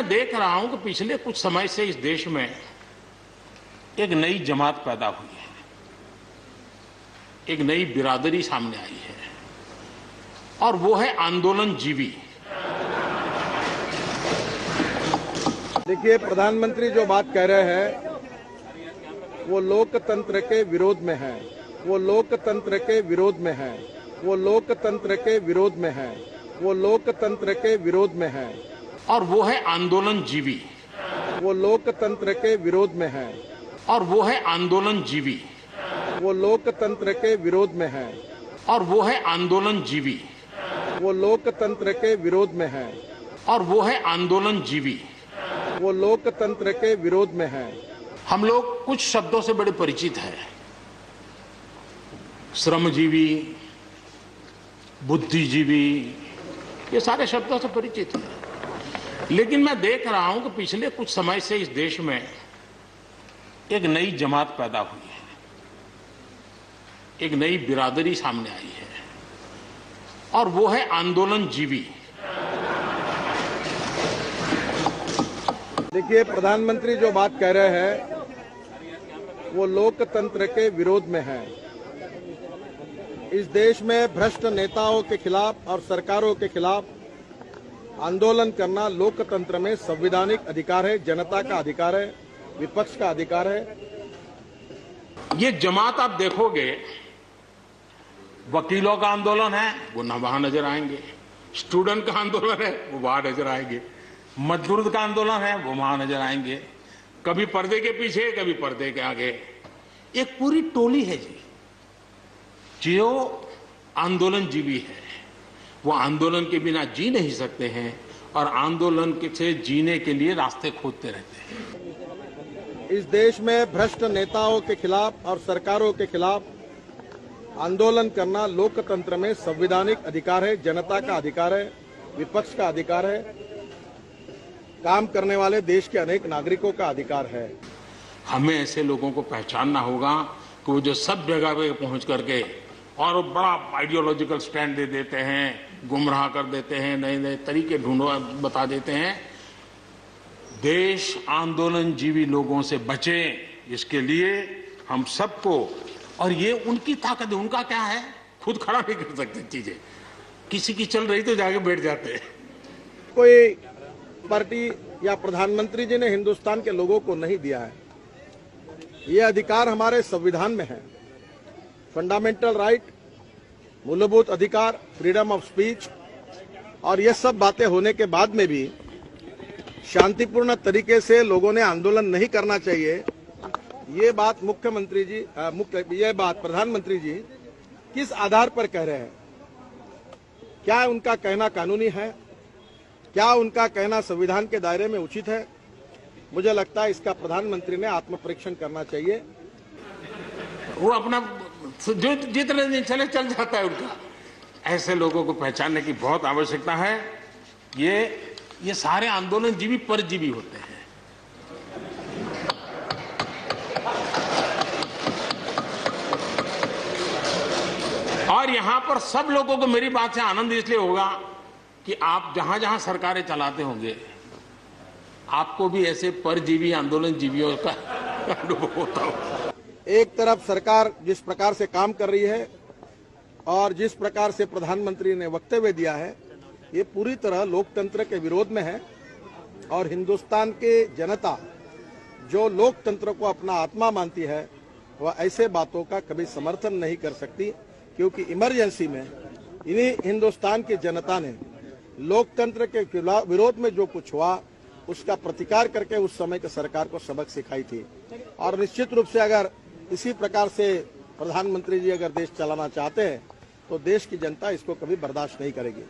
मैं देख रहा हूं कि पिछले कुछ समय से इस देश में एक नई जमात पैदा हुई है, एक नई बिरादरी सामने आई है और वो है आंदोलन जीवी। देखिए, प्रधानमंत्री जो बात कह रहे हैं वो लोकतंत्र के विरोध में है, वो लोकतंत्र के विरोध में है, वो लोकतंत्र के विरोध में है, वो लोकतंत्र के विरोध में है और वो है आंदोलन जीवी। वो लोकतंत्र के विरोध में है और वो है आंदोलन जीवी। वो लोकतंत्र के विरोध में है और वो है आंदोलन जीवी। वो लोकतंत्र के विरोध में है और वो है आंदोलन जीवी। वो लोकतंत्र के विरोध में है। हम लोग कुछ शब्दों से बड़े परिचित हैं, श्रमजीवी, बुद्धिजीवी, ये सारे शब्दों से परिचित हैं। लेकिन मैं देख रहा हूं कि पिछले कुछ समय से इस देश में एक नई जमात पैदा हुई है, एक नई बिरादरी सामने आई है और वो है आंदोलन जीवी। देखिए, प्रधानमंत्री जो बात कह रहे हैं वो लोकतंत्र के विरोध में है। इस देश में भ्रष्ट नेताओं के खिलाफ और सरकारों के खिलाफ आंदोलन करना लोकतंत्र में संवैधानिक अधिकार है, जनता का अधिकार है, विपक्ष का अधिकार है। ये जमात आप देखोगे, वकीलों का आंदोलन है वो वहां नजर आएंगे, स्टूडेंट का आंदोलन है वो वहां नजर आएंगे, मजदूर का आंदोलन है वो वहां नजर आएंगे, कभी पर्दे के पीछे कभी पर्दे के आगे। एक पूरी टोली है जी जो आंदोलन जीवी है। वो आंदोलन के बिना जी नहीं सकते हैं और आंदोलन से जीने के लिए रास्ते खोजते रहते हैं। इस देश में भ्रष्ट नेताओं के खिलाफ और सरकारों के खिलाफ आंदोलन करना लोकतंत्र में संवैधानिक अधिकार है, जनता का अधिकार है, विपक्ष का अधिकार है, काम करने वाले देश के अनेक नागरिकों का अधिकार है। हमें ऐसे लोगों को पहचानना होगा कि वो जो सब जगह पे पहुंच करके और बड़ा आइडियोलॉजिकल स्टैंड दे देते हैं, गुमराह कर देते हैं, नए नए तरीके बता देते हैं। देश आंदोलन जीवी लोगों से बचे, इसके लिए हम सबको, और ये उनकी ताकत है। उनका क्या है, खुद खड़ा नहीं कर सकते चीजें, किसी की चल रही तो जाके बैठ जाते हैं। कोई पार्टी या प्रधानमंत्री जी ने हिंदुस्तान के लोगों को नहीं दिया है। ये अधिकार हमारे संविधान में है, फंडामेंटल राइट, मूलभूत अधिकार, फ्रीडम ऑफ स्पीच। और ये सब बातें होने के बाद में भी शांतिपूर्ण तरीके से लोगों ने आंदोलन नहीं करना चाहिए, ये बात मुख्यमंत्री जी ये बात प्रधानमंत्री जी किस आधार पर कह रहे हैं? क्या उनका कहना कानूनी है? क्या उनका कहना संविधान के दायरे में उचित है? मुझे लगता है इसका प्रधानमंत्री ने आत्मपरीक्षण करना चाहिए। वो अपना जो जितने दिन चले चल जाता है उनका। ऐसे लोगों को पहचानने की बहुत आवश्यकता है। ये सारे आंदोलन जीवी परजीवी होते हैं। और यहां पर सब लोगों को मेरी बात से आनंद इसलिए होगा कि आप जहां जहां सरकारें चलाते होंगे, आपको भी ऐसे परजीवी आंदोलन जीवियों का अनुभव होता हो। एक तरफ सरकार जिस प्रकार से काम कर रही है और जिस प्रकार से प्रधानमंत्री ने वक्तव्य दिया है, ये पूरी तरह लोकतंत्र के विरोध में है। और हिंदुस्तान के जनता जो लोकतंत्र को अपना आत्मा मानती है, वह ऐसे बातों का कभी समर्थन नहीं कर सकती, क्योंकि इमरजेंसी में इन्हीं हिंदुस्तान की जनता ने लोकतंत्र के विरोध में जो कुछ हुआ उसका प्रतिकार करके उस समय की सरकार को सबक सिखाई थी। और निश्चित रूप से अगर इसी प्रकार से प्रधानमंत्री जी अगर देश चलाना चाहते हैं तो देश की जनता इसको कभी बर्दाश्त नहीं करेगी।